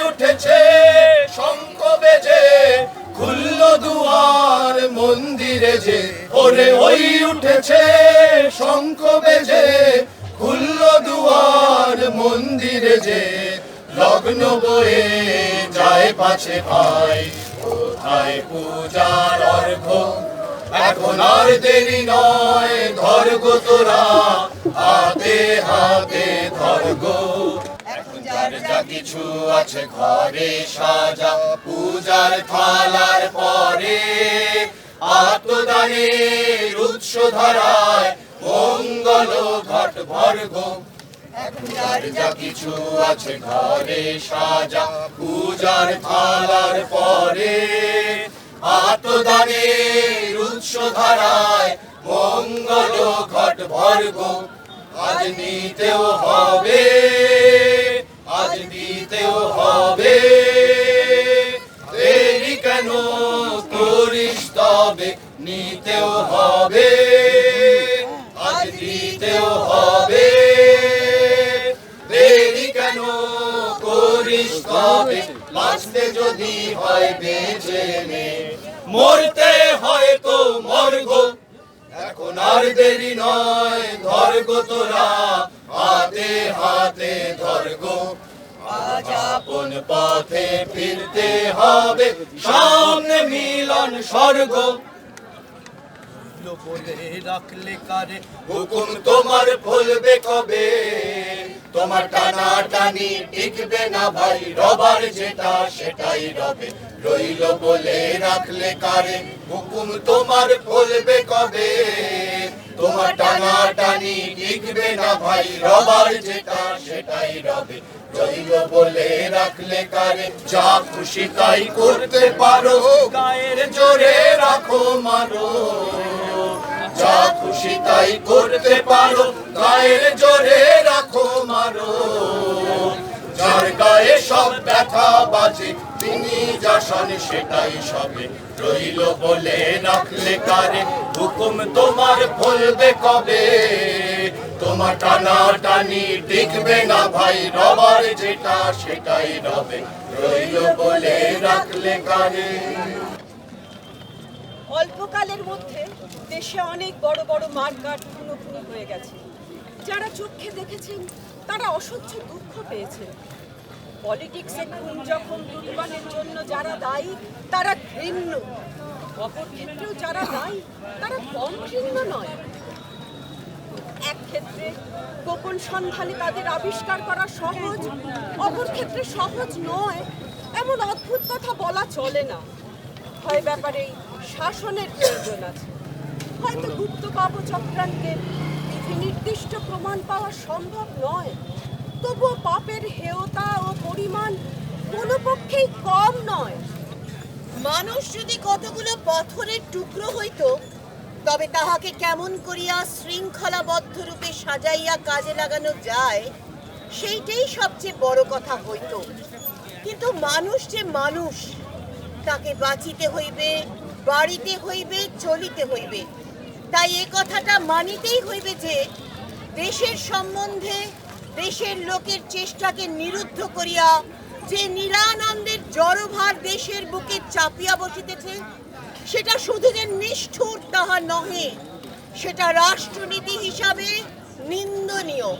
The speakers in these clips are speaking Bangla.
উঠেছে শঙ্খ বেজে, খুলল দুয়ার মন্দিরে যে। ওরে ওই উঠেছে শঙ্খ বেজে, খুলল দুয়ার মন্দিরে যে। লগ্ন বয়ে যায় পাছে ভাই, কোথায় পূজার অর্ঘ্য? এখন আর দেরি নয়, ধর গো তোরা হাতে হাতে ধর গো। এখন যার যা কিছু আছে ঘরে সাজা, পূজার থালার পরে আত্মদানের উৎস ধারায় মঙ্গল ঘট ভর গো। এখন যার যা কিছু আছে ঘরে সাজা, পূজার থালার পরে আত্মদানের উৎস ধারায় মঙ্গল ঘট ভর গো। আজ নিতেও হবে, আজ দিতেও হবে, দেরি কেন করিস তবে নিতেও হবে, আজ দিতেও হবে, দেরি কেন করিস তবে। বাঁচতে যদি হয় বেঁচে নে, মরতে হয় তো মরগ। এখন আর দেরি নয়, ধর গো তোরা হাতে হাতে ধর গো। আজ আপন পথে ফিরতে হবে, সামনে মিলন স্বর্গ। বলে রাখলে কারে হুকুম তোমার ফলবে কবে? তোমার টানা টানি টিকবে না ভাই, রবার যেটা সেটাই রবে। রইল বলে রাখলে কারে, হুকুম তোমার ফলবে কবে? তোমার টানা টানি টিকবে না ভাই, রবার যেটা সেটাই রবে। রইল বলে রাখলে কারে, যা খুশি তাই করতে পারো, গায়ের জোরে রাখো মারো। যা খুশি তাই করতে পারো, গায়ের জোরে রাখো মারো। যার গায়ে সব ব্যথা বাজে, তিনি যা শোনে সেটাই সবে। রইল বলে রাখলে কারে, হুকুম তোমার ফলবে কবে? তোমার টানা টানি টিকবে না ভাই, রবার যেটা সেটাই রবে। রইল বলে রাখলে কারে। অল্পকালের মধ্যে দেশে অনেক বড় বড় মারকাট খুনোখুনি হয়ে গেছে। যারা চোখে দেখেছেন তারা অসহ্য দুঃখ পেয়েছেন। পলিটিক্সে খুন যখন লুটপাটের জন্য যারা দায়ী তারা ঘৃণ্য, অপর ক্ষেত্রেও যারা দায়ী তারা কম ঘৃণ্য নয়। এক ক্ষেত্রে গোপন সন্ধানে তাদের আবিষ্কার করা সহজ, অপর ক্ষেত্রে সহজ নয় এমন অদ্ভুত কথা বলা চলে না। হয় ব্যাপারেই শাসনের প্রয়োজন আছে, হয়তো গুপ্তপাপ চক্রান্তে বিধি নির্দিষ্ট প্রমাণ পাওয়া সম্ভব নয়। তবুও পাপের হেয়তা ও পরিমাণ কোনো পক্ষেই কম নয়। মানুষ যদি কতগুলো পাথরের টুকরো হইতো, তবে তাহাকে কেমন করিয়া শৃঙ্খলাবদ্ধ রূপে সাজাইয়া কাজে লাগানো যায়, সেইটাই সবচেয়ে বড় কথা হইত। কিন্তু মানুষ যে মানুষ, তাকে বাঁচিতে হইবে, বাড়িতে হইবে, চলিতে হইবে। তাই এ কথাটা মানিতেই হইবে যে দেশের সম্বন্ধে দেশের লোকের চেষ্টাকে নিরুদ্ধ করিয়া যে নিরানন্দের জড়ভার দেশের বুকে চাপিয়া বসিতেছে, সেটা শুধু যে নিষ্ঠুর তাহা নহে, সেটা রাষ্ট্রনীতি হিসাবে নিন্দনীয়।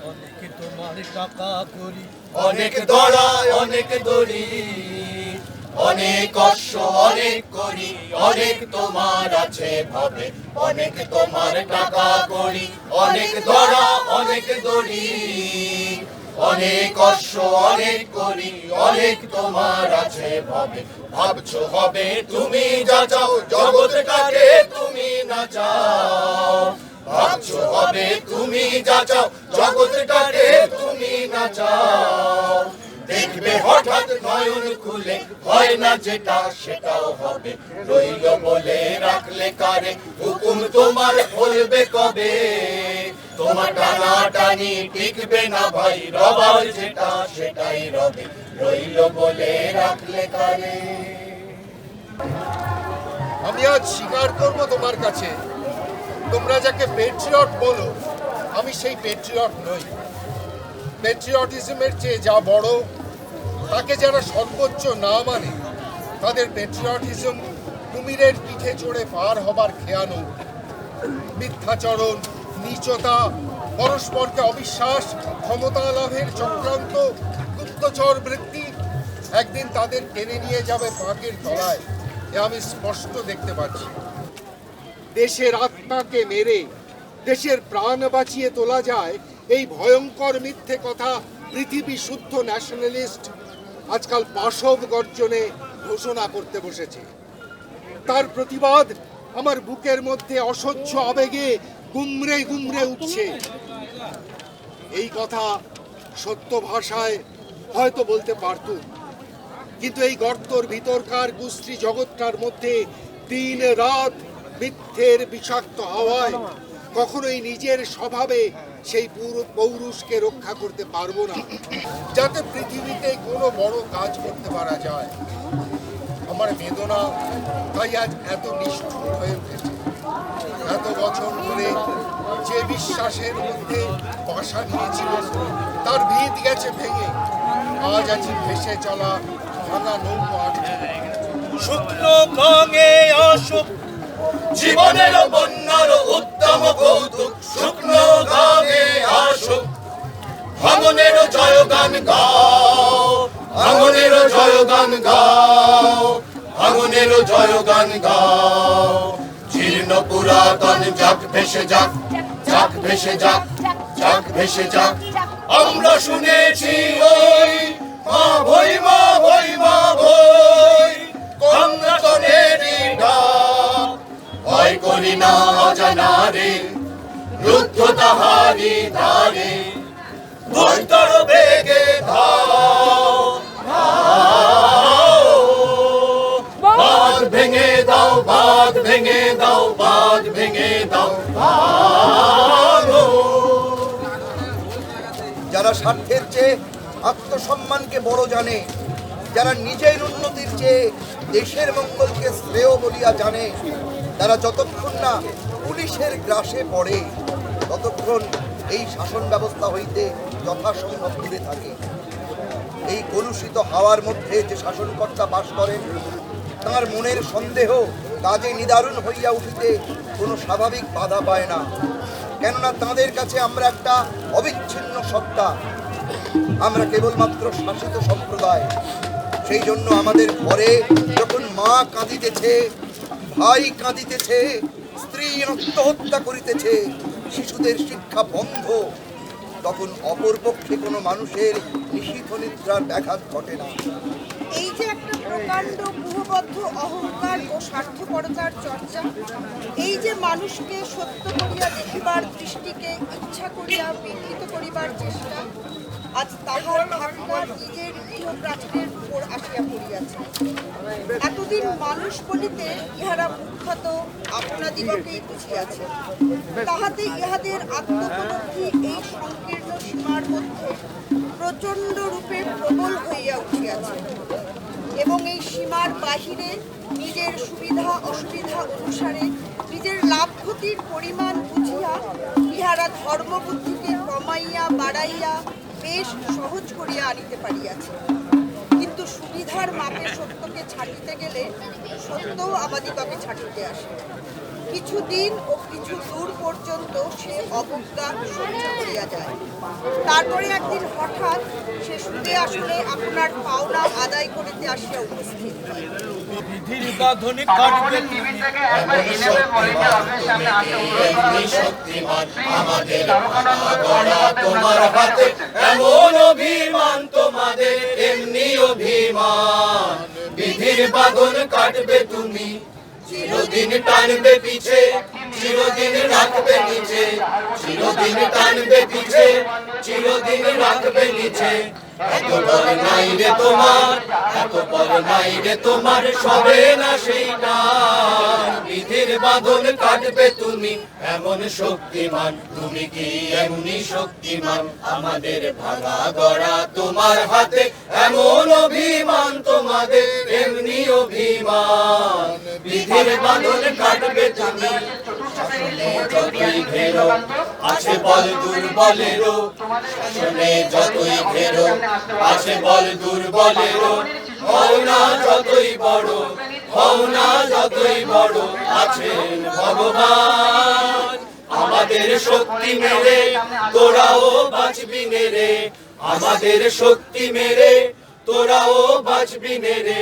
অনেকে তোমার টাকা করি, অনেক দড়ায় অনেক দড়ি, অনেক অশ্ব অনেক করি, অনেক তোমার আছে ভাবে। অনেক তোমার টাকা করি, অনেক দড়া অনেক দড়ি, অনেক অশ্ব অনেক করি, অনেক তোমার আছে ভাবে। ভাবছো হবে তুমি যা চাও, জগৎটাকে তুমি না চাও। ভাবছো হবে তুমি যা চাও, জগৎটাকে তুমি না চাও। দেখবে হঠাৎ নয়ন খুলে, হয় না যেটা সেটাও হবে। রইল বলে রাখলে কারে, হুকুম তোমার ফলবে কবে? তোমার টানা টানি টিকবে না ভাই, রবার যেটা সেটাই রবে। রইল বলে রাখলে কারে। আমি আজ স্বীকার করব তোমার কাছে, তোমরা যাকে পেট্রিয়ট বলো, আমি সেই পেট্রিয়ট নই। পেট্রিয়টিজমের চেয়ে যা বড়, তাকে যারা সর্বোচ্চ না মানে তাদের প্যাট্রিয়টিজম কুমিরের পিঠে চড়ে পার হবার খেয়ানো। মিথ্যাচরণ, নীচতা, পরস্পরকে অবিশ্বাস, ক্ষমতা লাভের চক্রান্ত, গুপ্তচর বৃত্তি একদিন তাদের টেনে নিয়ে যাবে পাঁকের তলায়, এ আমি স্পষ্ট দেখতে পাচ্ছি। দেশের আত্মাকে মেরে দেশের প্রাণ বাঁচিয়ে তোলা যায়, এই ভয়ঙ্কর মিথ্যে কথা পৃথিবী শুদ্ধ ন্যাশনালিস্ট আজকাল পাশব গর্জনে ঘোষণা করতে বসেছে। তার প্রতিবাদ আমার বুকের মধ্যে অসহ্য আবেগে গুমরে গুমরে উঠছে। এই কথা সত্য ভাষায় হয়তো বলতে পারতুম, কিন্তু এই গর্তর ভিতরকার কুশ্রী জগৎটার মধ্যে দিন রাত মিথ্যের বিষাক্ত হাওয়ায় কখনোই নিজের স্বভাবে সেই পৌরুষকে রক্ষা করতে পারবো না, যাতে পৃথিবীতে কোনো বড় কাজ করতে পারা যায়। আমার বেদনা তাই আজ এত নিষ্ঠুর হয়ে উঠেছে। এত বছর ধরে যে বিশ্বাসের মধ্যে বাসা নিয়েছিল তার ভিত গেছে ভেঙে। আজ আছি ভেসে চলা ভাঙা নৌকো আটকে। শুকনো গাঙে আসুক জীবনের বন্যার উত্তম কৌতুক, শুকনো গানে আসুক। ভাঙনের জয়গান গাও, ভাঙনের জয়গান গাও, ভাঙনের জয়গান গাও। জীর্ণ পুরাতন যাক ভেসে যাক, যাক ভেসে যাক, যাক ভেসে যাক। আমরা শুনেছি ওই মা ভই মা ভই মা ভই, কংগ্রেসেরই ডাক। ভয় করি না অজানারে, রুদ্ধ তাহারি ধারে। দুর্ধর বেগে ধাও, ধাও। বাঁধ ভেঙে দাও, বাঁধ ভেঙে দাও, বাঁধ ভেঙে দাও, ভাঙো। যারা স্বার্থের চেয়ে আত্মসম্মানকে বড় জানে, যারা নিজের উন্নতির চেয়ে দেশের মঙ্গলকে শ্রেয় বলিয়া জানে, তারা যতক্ষণ না পুলিশের গ্রাসে পড়ে ততক্ষণ এই শাসন ব্যবস্থা হইতে যথাসম্ভব দূরে থাকে। এই কলুষিত হাওয়ার মধ্যে যে শাসনকর্তা বাস করেন, তাঁর মনের সন্দেহ কাজে নিদারুণ হইয়া উঠিতে কোনো স্বাভাবিক বাধা পায় না। কেননা তাঁদের কাছে আমরা একটা অবিচ্ছিন্ন সত্তা, আমরা কেবলমাত্র শাসিত সম্প্রদায়। সেই জন্য আমাদের ঘরে যখন মা কাঁদিতেছে, ভাই কাঁদিতেছে, স্ত্রী আত্মহত্যা করিতেছে, শিশুদের শিক্ষা বন্ধ, তখন অপরপক্ষে কোনো মানুষের নিশীথ নিদ্রার ব্যাঘাত ঘটে না। এই যে একটা প্রকাণ্ড গৃহবদ্ধ অহংকার ও স্বার্থপরতার চর্চা, এই যে মানুষকে সত্য করিয়া দেখিবার দৃষ্টিকে ইচ্ছা করিয়া বিকৃত করিবার চেষ্টা, আজ তাহার ঢাকনা নিজের গৃহ প্রাচীরের উপর আসিয়া পড়িয়াছে। এতদিন মানুষ বলিতে ইহারা মুখ্যত আপনাদিগকেই বুঝিয়াছে, তাহাতে ইহাদের আত্মোপলব্ধি এই সংকীর্ণ সীমার মধ্যে প্রচণ্ড রূপে প্রবল হইয়া উঠিয়াছে এবং এই সীমার বাহিরে নিজের সুবিধা অসুবিধা অনুসারে নিজের লাভ ক্ষতির পরিমাণ বুঝিয়া ইহারা ধর্মবুদ্ধিকে কমাইয়া বাড়াইয়া বেশ সহজ করিয়া আনিতে পারিয়াছে। কিন্তু সুবিধার মাপে সত্যকে ছাড়িতে গেলে সত্যও আমাদিগকে ছাড়িতে আসে। কিছুদিন ও কিছু দূর পর্যন্ত সে অবজ্ঞা সহ্য করিয়া যায়, তারপরে একদিন হঠাৎ সে সুদে আসলে আপনার পাওনা আদায় করিতে আসিয়া উপস্থিত হয়। বিধির বাঁধনে কাটবে তুমি। এমনি শক্তিমান আমাদের গড়া তোমার হাতে, এমন অভিমান তোমাদের, এমনি অভিমান। বিধির বাঁধন কাটবে তুমি, চিরদিন টানবে পিছে, চিরদিন রাখবে নিচে, চিরদিন টানবে পিছে, চিরদিন রাখবে নিচে। এত বল নাই রে তোমার, এত অতঃপর নাই রে তোমার সবে না সেই টান বিধির বাঁধন কাটবে তুমি এমন শক্তিমান তুমি কি এমনি শক্তিমান আমাদের ভাঙা গড়া তোমার হাতে এমন অভিমান তোমাদের এমনি অভিমান বিধির বাঁধন কাটবে তুমি শাসনে যতই ঘেরো আছে বল দুর্বলেরও শাসনে যতই ঘেরো আছে বল দুর্বলেরও হও না যতই বড় হও না যতই বড় আছেন ভগবান আমাদের শক্তি মেরে তোরাও বাঁচবি রে আমাদের শক্তি মেরে তোরাও বাঁচবি রে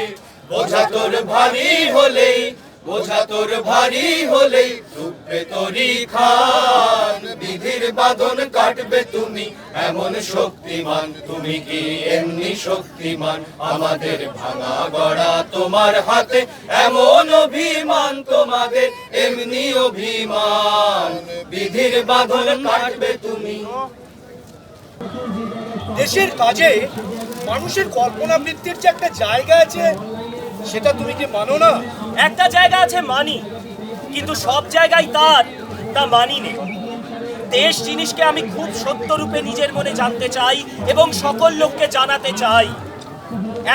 বোঝা তোর ভারী হলেই বোঝা তোর ভারী হলেই ডুববে তোরই খান বিধির বাঁধন কাটবে তুমি এমন শক্তিমান তুমি কি এমনি শক্তিমান আমাদের ভাঙা গড়া তোমার হাতে এমন অভিমান তোমাদের এমনি অভিমান বিধির বাঁধন কাটবে তুমি দেশের কাজে মানুষের কল্পনা বৃত্তির যে একটা জায়গা আছে সেটা তুমি কি মানো না? একটা জায়গা আছে মানি, কিন্তু সব জায়গায় তা মানি নেই। দেশ জিনিসকে আমি খুব সত্যরূপে নিজের মনে জানতে চাই এবং সকল লোককে জানাতে চাই।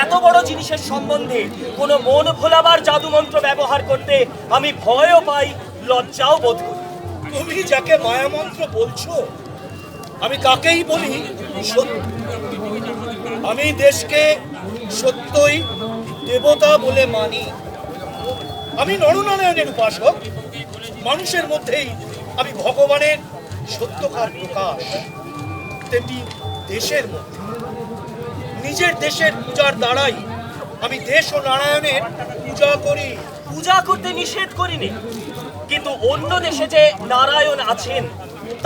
এত বড় জিনিসের সম্বন্ধে কোনো মন ভোলাবার জাদুমন্ত্র ব্যবহার করতে আমি ভয়ও পাই, লজ্জাও বোধ করি। তুমি যাকে মায়ামন্ত্র বলছো আমি তাকেই বলি সত্য। আমি দেশকে সত্যই দেবতা বলে মানি। আমি নরনারায়ণের উপাসক। মানুষের মধ্যেই আমি ভগবানের সত্যকার প্রকাশ। তেমনি দেশের মধ্যে নিজের দেশের পূজার দ্বারাই আমি দেশ ও নারায়ণের পূজা করি। পূজা করতে নিষেধ করিনি, কিন্তু অন্য দেশে যে নারায়ণ আছেন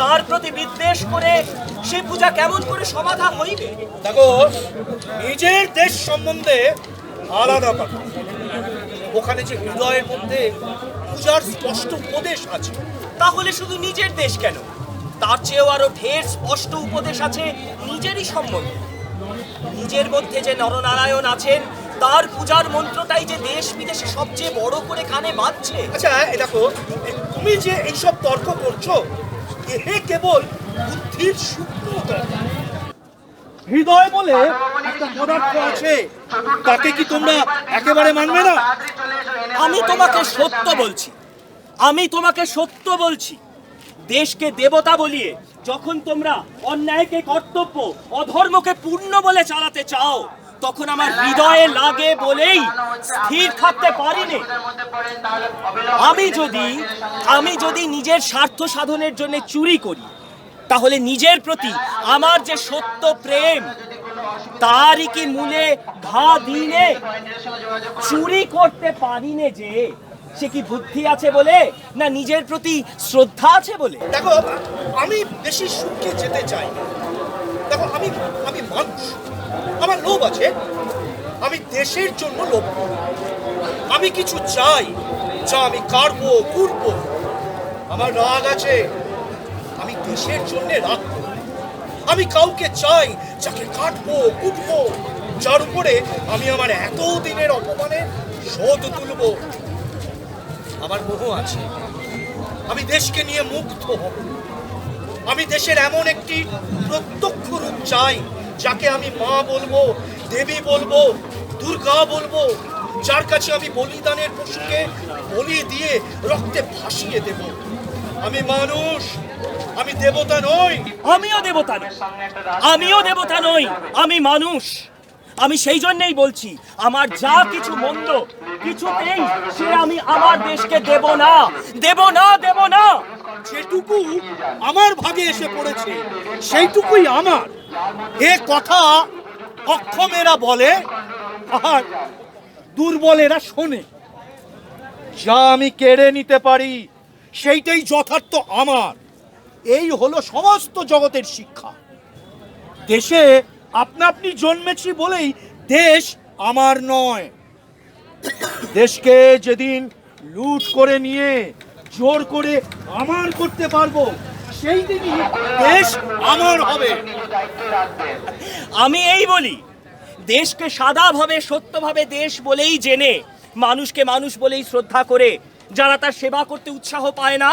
তার প্রতি বিদ্বেষ করে সে পূজা কেমন করে সমাধান হইবে? দেখো, নিজের দেশ সম্বন্ধে আলাদা কথা। ওখানে যে হৃদয়ের মধ্যে পূজার স্পষ্ট উপদেশ আছে। তাহলে শুধু নিজের দেশ কেন, তার চেয়েও আরো ঢের স্পষ্ট উপদেশ আছে নিজেরই সম্বন্ধে। নিজের মধ্যে যে নরনারায়ণ আছেন তার পূজার মন্ত্রটাই যে দেশ বিদেশে সবচেয়ে বড় করে কানে বাজছে। আচ্ছা, দেখো, তুমি যে এইসব তর্ক করছো এ কেবল বুদ্ধির সূক্ষ্ম তর্ক। হৃদয় বলে একটা পদার্থ আছে, তাকে কি তোমরা একেবারে মানবে না? আমি তোমাকে সত্য বলছি, আমি তোমাকে সত্য বলছি। দেশকে দেবতা বলিয়ে যখন তোমরা অন্যায়কে কর্তব্য, অধর্মকে পূর্ণ বলে চালাতে চাও, তখন আমার হৃদয়ে লাগে বলেই স্থির থাকতে পারিনি। আমি যদি নিজের স্বার্থ সাধনের জন্য চুরি করি, তাহলে নিজের প্রতি আমার যে সত্য প্রেম তারই কি মূলে ঘা দিনে চুরি করতে পারিনে যে সে কি বুদ্ধি আছে বলে, না নিজের প্রতি শ্রদ্ধা আছে বলে? দেখো, আমি বেশি সুখে যেতে চাই না। দেখো, আমি মানুষ, আমার লোভ আছে। আমি দেশের জন্য লোভ করি। আমি কিছু চাই যা আমি কাড়বো, কুড়বো। আমার রাগ আছে, আমি দেশের জন্য রাগ করি। আমি কাউকে চাই যাকে কাটবো, কুটবো, যার উপরে আমি আমার এত দিনের অপমানের শোধ তুলবো। আমার মোহ আছে, আমি দেশকে নিয়ে মুগ্ধ হব। আমি দেশের এমন একটি প্রত্যক্ষ রূপ চাই যাকে আমি মা বলবো, দেবী বলবো, দুর্গা বলবো, যার কাছে আমি বলিদানের পশুকে বলি দিয়ে রক্তে ভাসিয়ে দেব। আমি মানুষ, আমি দেবতা নই। আমিও দেবতা নই, আমিও দেবতা নই, আমি মানুষ। আমি সেই জন্যই বলছি, আমার যা কিছু মন্দ কিছুতেই সে আমি আমার দেশকে দেব না, দেব না, দেব না। যেটুকু আমার ভাগে এসে পড়েছে সেইটুকুই আমার। এ কথা অক্ষমেরা বলে আর দুর্বলেরা শোনে। যা আমি কেড়ে নিতে পারি সেইটাই যথার্থ আমার। এই হলো সমস্ত জগতের শিক্ষা। দেশে আপনা আপনি জন্মেছি বলেই দেশ আমার নয়। দেশকে যেদিন লুট করে নিয়ে জোর করে আমার করতে পারবো, সেই দিনই দেশ আমার হবে। আমি এই বলি, দেশকে সাদাভাবে সত্যভাবে দেশ বলেই জেনে মানুষকে মানুষ বলেই শ্রদ্ধা করে যারা তার সেবা করতে উৎসাহ পায় না,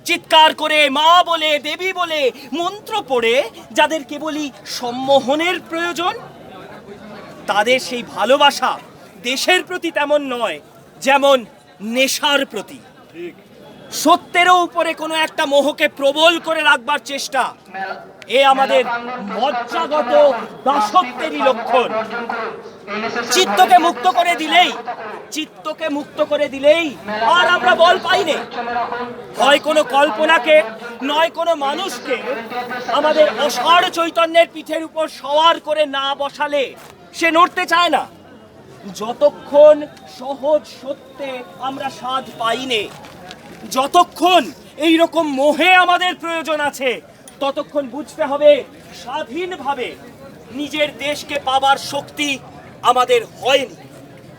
চিৎকার করে মা বলে দেবী বলে মন্ত্র পড়ে যাদের কেবলই সম্মোহনের প্রয়োজন, তাদের সেই ভালোবাসা দেশের প্রতি তেমন নয় যেমন নেশার প্রতি। সত্যেরও উপরে কোনো একটা মোহকে প্রবল করে রাখবার চেষ্টা, এ আমাদের মজ্জাগত দাসত্বেরই লক্ষণ। চিত্তকে মুক্ত করে দিলেই আর আমরা বল পাইনে। হয় কোনো কল্পনাকে নয় কোনো মানুষকে আমাদের অসাড় চৈতন্যের পিঠের উপর সওয়ার করে না বসালে সে নড়তে চায় না। যতক্ষণ সহজ সত্যে আমরা স্বাদ পাইনে, যতক্ষণ এই রকম মোহে আমাদের প্রয়োজন আছে, ততক্ষণ বুঝতে হবে স্বাধীনভাবে নিজের দেশকে পাবার শক্তি আমাদের হয়নি।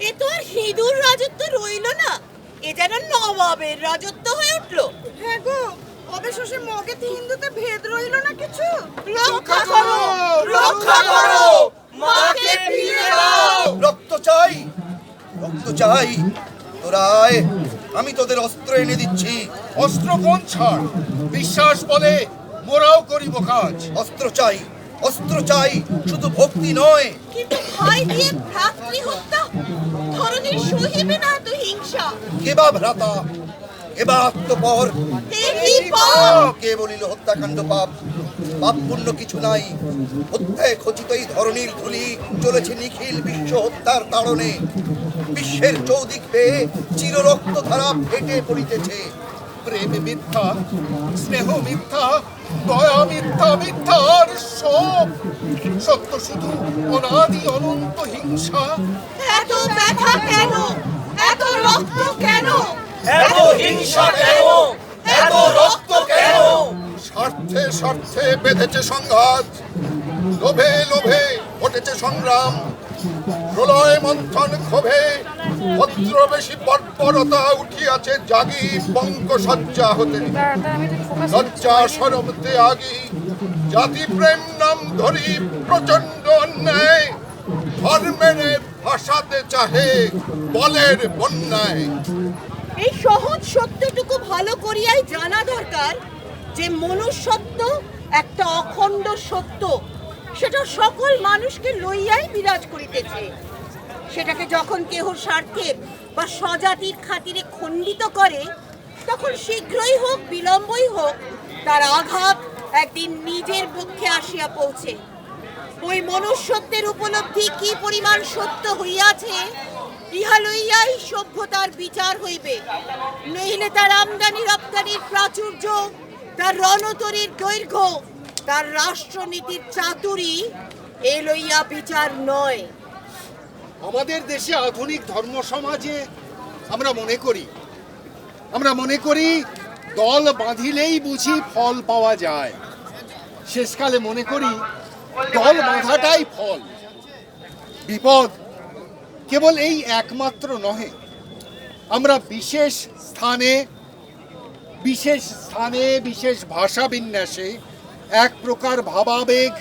এ তো আর হিঁদুর রাজত্ব রইল না, এ যেন নবাবের রাজত্ব হয়ে উঠলো। হ্যাঁ গো, অবশেষে মগে হিন্দুতে ভেদ রইল না কিছু। রক্ষা করো, রক্ষা করো, মাকে ফিরে দাও। রক্ত চাই, রক্ত চাই। তোরা আয়, আমি তোদের অস্ত্র এনে দিচ্ছি। অস্ত্র কোন ছাড়, বিশ্বাস বলে মোরাও করিব কাজ। অস্ত্র চাই, অস্ত্র চাই, শুধু ভক্তি নয়। কিন্তু ভাই দিয়ে ভ্রাতৃ হত্যা, ধরনীর সহিবে না তো হিংসা। কেবা ভ্রাতা, কেবা আত্মপর, এই পাপ। কে বলিল হত্যাকাণ্ড পাপ? পাপ পুণ্য কিছু নাই, হত্যায় খচিত এই ধরনীর ধুলি চলেছে নিখিল বিশ্ব হত্যার তাড়নে। বিশ্বের চৌদিক পেয়ে চির রক্ত ধারা ফেটে পড়িতেছে। প্রেম মিথ্যা, স্নেহ মিথ্যা, দয়া মিথ্যা, মিথ্যার সব সত্য শুধু অনাদি অনন্ত হিংসা। এত ব্যথা কেন, এত রক্ত কেন, এত হিংসা কেন, এত রক্ত কেন? স্বার্থে স্বার্থে বেঁধেছে সংঘাত, লোভে লোভে ঘটেছে সংগ্রাম। প্রলয় মন্থন ক্ষোভে ভদ্রবেশী বর্বরতা উঠিয়াছে জাগি পঙ্ক সজ্জা হতে। লজ্জা সরব ত্যাগী জাতি প্রেম নাম ধরি প্রচন্ড অন্যায় ধর্মের ভাষাতে চাহে বলের বন্যায়। এই সহজ সত্যটুকু ভালো করিয়াই জানা দরকার যে মনুষ্যত্ব একটা অখণ্ড সত্য, সেটা সকল মানুষকে লইয়াই বিরাজ করিতেছে। সেটাকে যখন কেহ স্বার্থের বা স্বজাতির খাতিরে খণ্ডিত করে, তখন শীঘ্রই হোক বিলম্বই হোক তার আঘাত একদিন নিজের পক্ষে আসিয়া পৌঁছে। ওই মনুষ্যত্বের উপলব্ধি কি পরিমাণ সত্য হইয়াছে, ইহা লইয়াই সভ্যতার বিচার হইবে। নইলে তার আমদানি রপ্তানির প্রাচুর্য, তার রণতরীর দৈর্ঘ্য, তার রাষ্ট্রনীতির চাতুরি, এ লইয়া বিচার নয়। আমাদের দেশে আধুনিক ধর্ম সমাজে আমরা মনে করি দল বাঁধিলেই বুঝি ফল পাওয়া যায়। শেষকালে মনে করি দল বাঁধাটাই ফল। বিপদ কেবল এই একমাত্র নহে, আমরা বিশেষ স্থানে বিশেষ ভাষা বিন্যাসে এক প্রকার ভাবাবেগ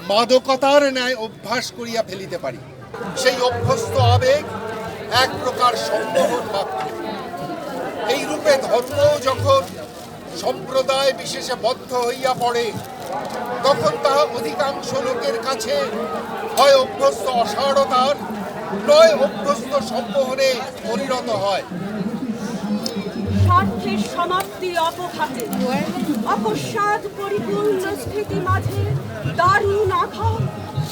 মাদকতার ন্যায় অভ্যাস করিয়া ফেলিতে পারি। সেই অভ্যস্ত আবেগ এক প্রকার সম্মোহন মাত্র। এই রূপে ধর্ম যখন সম্প্রদায় বিশেষে বদ্ধ হইয়া পড়ে, তখন তাহা অধিকাংশ লোকের কাছে হয় অভ্যস্ত অসারতার, নয় অভ্যস্ত সম্মোহনে পরিণত হয়। স্বার্থের সমাপ্তি অপঘাতে, অকস্মাৎ পরিপূর্ণ স্মৃতি মাঝে দারুণ আঘাত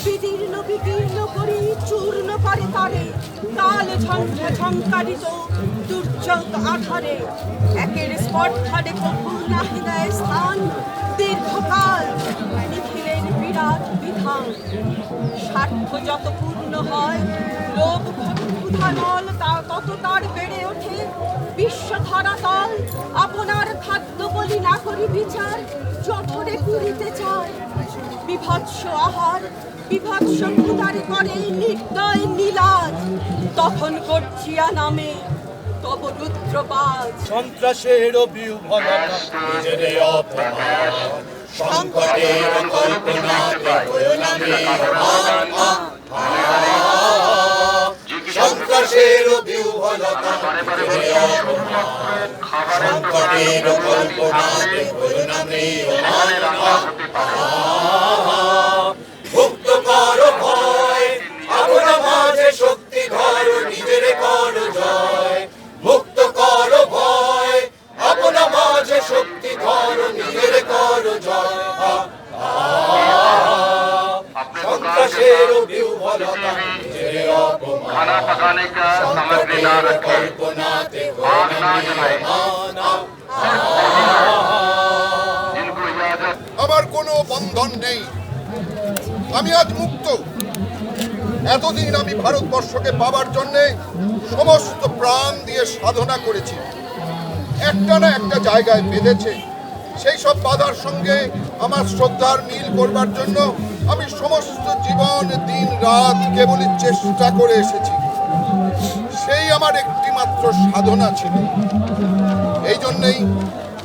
বিদীর্ণ করি চূর্ণ করে তারে। কাল ঝঞ্ঝা ঝঙ্কারিত দুর্যোগ আধারে, একের স্পর্ধা কভু নাহি দেয় স্থান। দীর্ঘকাল নিখিলের বিরাট বিধান। স্বার্থ যত পূর্ণ হয়, লোভ ক্ষুধা নল তা তত তার বেড়ে ওঠে। বিশ্ব ধরাতল আপনার খাদ্য বলি না করি বিচার, জঠরে পুরিতে চায় বিভৎস আহার। বিভৎস ক্ষুধারে করে নির্দয় নীলাজ, তখন করছিয়া নামে তব রুদ্রবাজ। সন্ত্রাসের বিহ্বলতা, নিজের অপমান, সংকটের কল্পনাতে হয়ে নামে সন্ত্রাসের বিহ্বলতা সংকটের কল্পনাতে করুণামে মুক্ত করো ভয় আপনা মাঝে শক্তি ধরো নিজের করো জয় মুক্ত করো ভয় আপনা মাঝে শক্তি ধরো নিজের করো জয় সন্ত্রাসের বিহ্বলতা নিজের অপমান खाना पकाने का सामग्री ना रखें কল্পনাতে आग ना जलाएं जिनको इजाजत আমার কোনো বন্ধন নেই, আমি আজ মুক্ত। এতদিন আমি ভারতবর্ষকে পাবার জন্য সমস্ত প্রাণ দিয়ে সাধনা করেছি, একটা না একটা জায়গায় বেঁধেছে। সেই সব বাধার সঙ্গে আমার শ্রদ্ধার মিল করবার জন্য আমি সমস্ত জীবন দিন রাত কেবলই চেষ্টা করে এসেছি। সেই আমার একটি মাত্র সাধনা ছিল। এই জন্যই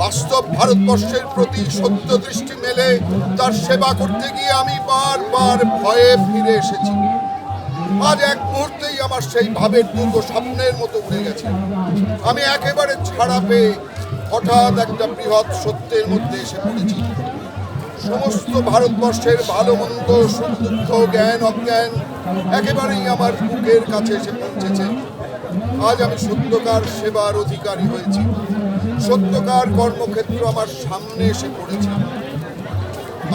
বাস্তব ভারতবর্ষের প্রতি সত্য দৃষ্টি মেলে তার সেবা করতে গিয়ে আমি বারবার ভয়ে ফিরে এসেছি। আজ এক মুহূর্তেই আমার সেই ভাবের দুর্গ স্বপ্নের মতো উড়ে গেছে। আমি একেবারে ছাড়া পেয়ে হঠাৎ একটা বৃহৎ সত্যের মধ্যে এসে পড়েছি। সমস্ত ভারতবর্ষের ভালো মন্দ সুখ দুঃখ জ্ঞান অজ্ঞান একেবারেই আমার বুকের কাছে এসে পৌঁছেছে। আজ আমি সত্যকার সেবার অধিকারী হয়েছি, সত্যকার কর্মক্ষেত্র আমার সামনে এসে পড়েছে।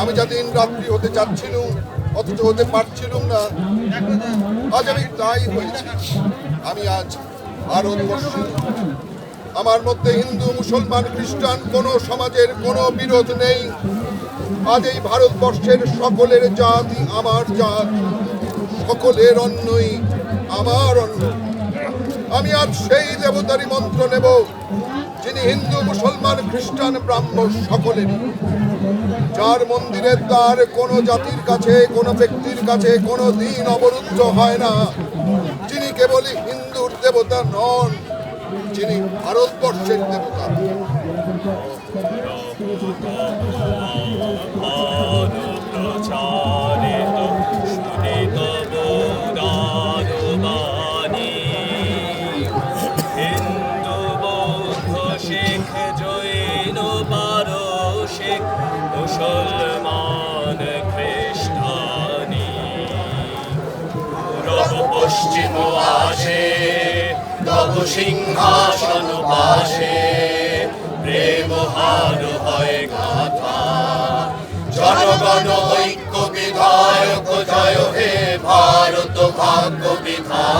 আমি যা দিন রাত্রি হতে চাচ্ছিলাম অথচ হতে পারছিলাম না, আজ আমি তাই হয়েছি। আমি আজ ভারতবর্ষী। আমার মধ্যে হিন্দু মুসলমান খ্রিস্টান কোনো সমাজের কোনো বিরোধ নেই। আজ এই ভারতবর্ষের সকলের জাতি আমার জাত, সকলের অন্নই আমার অন্ন। আমি আজ সেই দেবতারই মন্ত্র নেব যিনি হিন্দু মুসলমান খ্রিস্টান ব্রাহ্মণ সকলেরই, যার মন্দিরের দ্বার কোনো জাতির কাছে কোনো ব্যক্তির কাছে কোনো দিন অবরুদ্ধ হয় না, যিনি কেবলই হিন্দুর দেবতা নন, যিনি ভারতবর্ষের দেবতা। মুসলমান খ্রিস্টানি পশ্চিম আসে তব সিংহাসন পাশে প্রেম হার হয় গাথা জনগণ ঐক্য বিধায়ক জয় হে ভারত ভাগ্য বিধাতা